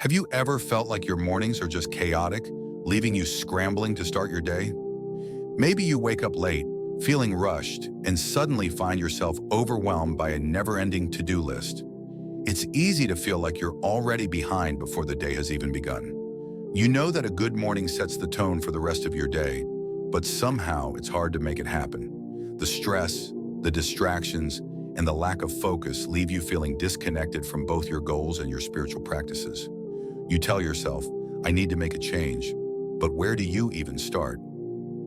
Have you ever felt like your mornings are just chaotic, leaving you scrambling to start your day? Maybe you wake up late, feeling rushed, and suddenly find yourself overwhelmed by a never-ending to-do list. It's easy to feel like you're already behind before the day has even begun. You know that a good morning sets the tone for the rest of your day, but somehow it's hard to make it happen. The stress, the distractions, and the lack of focus leave you feeling disconnected from both your goals and your spiritual practices. You tell yourself, I need to make a change, but where do you even start?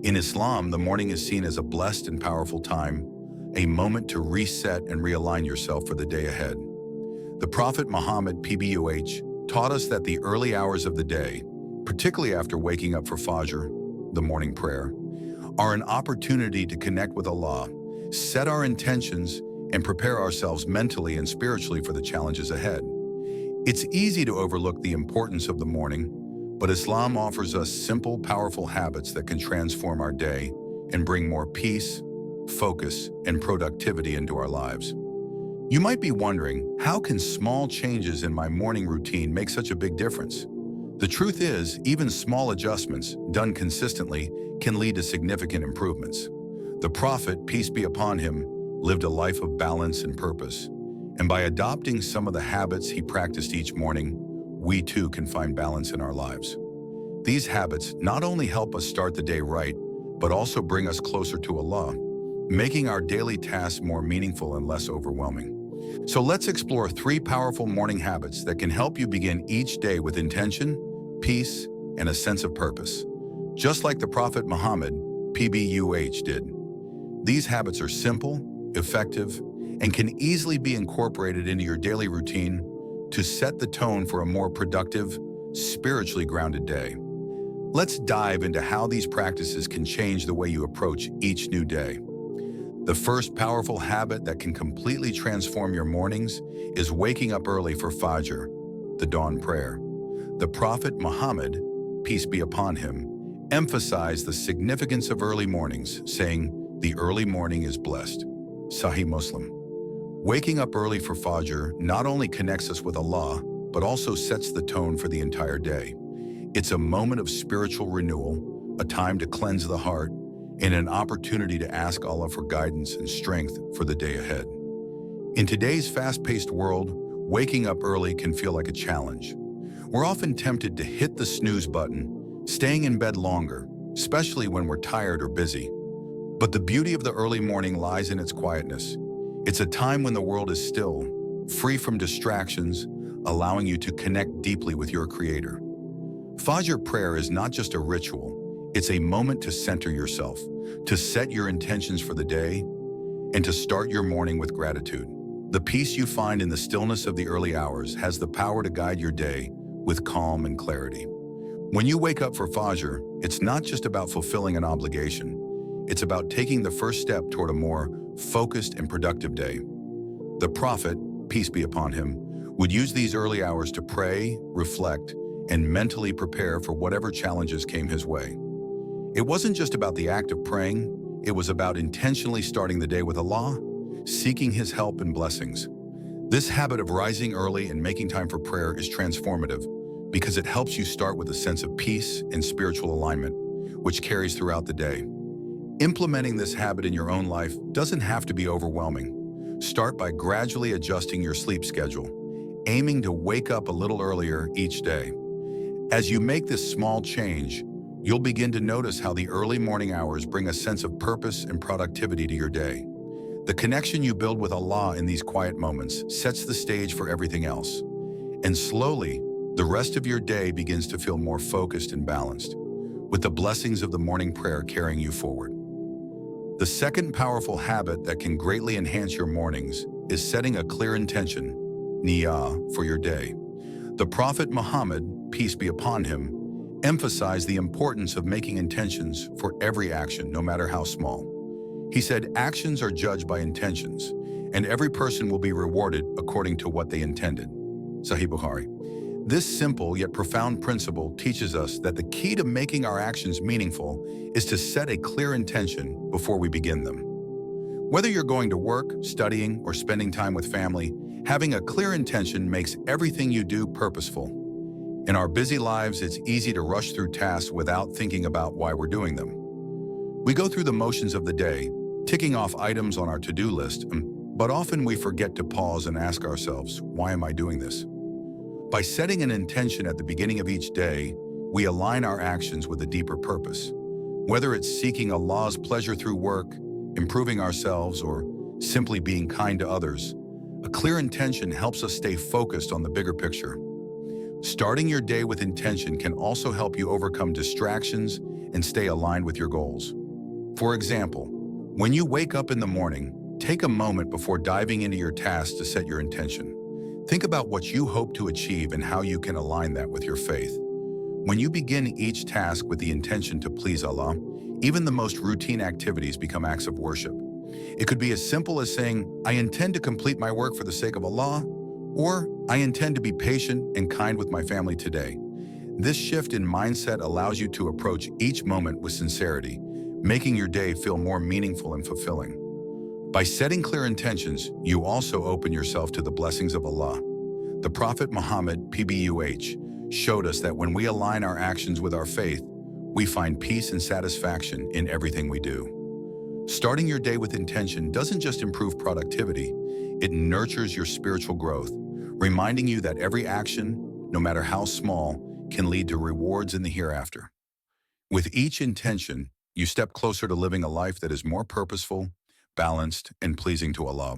In Islam, the morning is seen as a blessed and powerful time, a moment to reset and realign yourself for the day ahead. The Prophet Muhammad, PBUH, taught us that the early hours of the day, particularly after waking up for Fajr, the morning prayer, are an opportunity to connect with Allah, set our intentions, and prepare ourselves mentally and spiritually for the challenges ahead. It's easy to overlook the importance of the morning, but Islam offers us simple, powerful habits that can transform our day and bring more peace, focus, and productivity into our lives. You might be wondering, how can small changes in my morning routine make such a big difference? The truth is, even small adjustments, done consistently, can lead to significant improvements. The Prophet, peace be upon him, lived a life of balance and purpose. And by adopting some of the habits he practiced each morning, we too can find balance in our lives. These habits not only help us start the day right, but also bring us closer to Allah, making our daily tasks more meaningful and less overwhelming. So let's explore 3 powerful morning habits that can help you begin each day with intention, peace, and a sense of purpose. Just like the Prophet Muhammad, PBUH, did. These habits are simple, effective, and can easily be incorporated into your daily routine to set the tone for a more productive, spiritually grounded day. Let's dive into how these practices can change the way you approach each new day. The first powerful habit that can completely transform your mornings is waking up early for Fajr, the dawn prayer. The Prophet Muhammad, peace be upon him, emphasized the significance of early mornings, saying, "The early morning is blessed." Sahih Muslim. Waking up early for Fajr not only connects us with Allah, but also sets the tone for the entire day. It's a moment of spiritual renewal, a time to cleanse the heart, and an opportunity to ask Allah for guidance and strength for the day ahead. In today's fast-paced world, waking up early can feel like a challenge. We're often tempted to hit the snooze button, staying in bed longer, especially when we're tired or busy. But the beauty of the early morning lies in its quietness. It's a time when the world is still, free from distractions, allowing you to connect deeply with your Creator. Fajr prayer is not just a ritual, it's a moment to center yourself, to set your intentions for the day, and to start your morning with gratitude. The peace you find in the stillness of the early hours has the power to guide your day with calm and clarity. When you wake up for Fajr, it's not just about fulfilling an obligation. It's about taking the first step toward a more focused and productive day. The Prophet, peace be upon him, would use these early hours to pray, reflect, and mentally prepare for whatever challenges came his way. It wasn't just about the act of praying, it was about intentionally starting the day with Allah, seeking His help and blessings. This habit of rising early and making time for prayer is transformative because it helps you start with a sense of peace and spiritual alignment, which carries throughout the day. Implementing this habit in your own life doesn't have to be overwhelming. Start by gradually adjusting your sleep schedule, aiming to wake up a little earlier each day. As you make this small change, you'll begin to notice how the early morning hours bring a sense of purpose and productivity to your day. The connection you build with Allah in these quiet moments sets the stage for everything else. And slowly, the rest of your day begins to feel more focused and balanced, with the blessings of the morning prayer carrying you forward. The second powerful habit that can greatly enhance your mornings is setting a clear intention, niyah, for your day. The Prophet Muhammad, peace be upon him, emphasized the importance of making intentions for every action, no matter how small. He said, actions are judged by intentions, and every person will be rewarded according to what they intended. Sahih Bukhari. This simple yet profound principle teaches us that the key to making our actions meaningful is to set a clear intention before we begin them. Whether you're going to work, studying, or spending time with family, having a clear intention makes everything you do purposeful. In our busy lives, it's easy to rush through tasks without thinking about why we're doing them. We go through the motions of the day, ticking off items on our to-do list, but often we forget to pause and ask ourselves, why am I doing this? By setting an intention at the beginning of each day, we align our actions with a deeper purpose. Whether it's seeking Allah's pleasure through work, improving ourselves, or simply being kind to others, a clear intention helps us stay focused on the bigger picture. Starting your day with intention can also help you overcome distractions and stay aligned with your goals. For example, when you wake up in the morning, take a moment before diving into your task to set your intention. Think about what you hope to achieve and how you can align that with your faith. When you begin each task with the intention to please Allah, even the most routine activities become acts of worship. It could be as simple as saying, I intend to complete my work for the sake of Allah, or I intend to be patient and kind with my family today. This shift in mindset allows you to approach each moment with sincerity, making your day feel more meaningful and fulfilling. By setting clear intentions, you also open yourself to the blessings of Allah. The Prophet Muhammad, PBUH, showed us that when we align our actions with our faith, we find peace and satisfaction in everything we do. Starting your day with intention doesn't just improve productivity, it nurtures your spiritual growth, reminding you that every action, no matter how small, can lead to rewards in the hereafter. With each intention, you step closer to living a life that is more purposeful, balanced, and pleasing to Allah.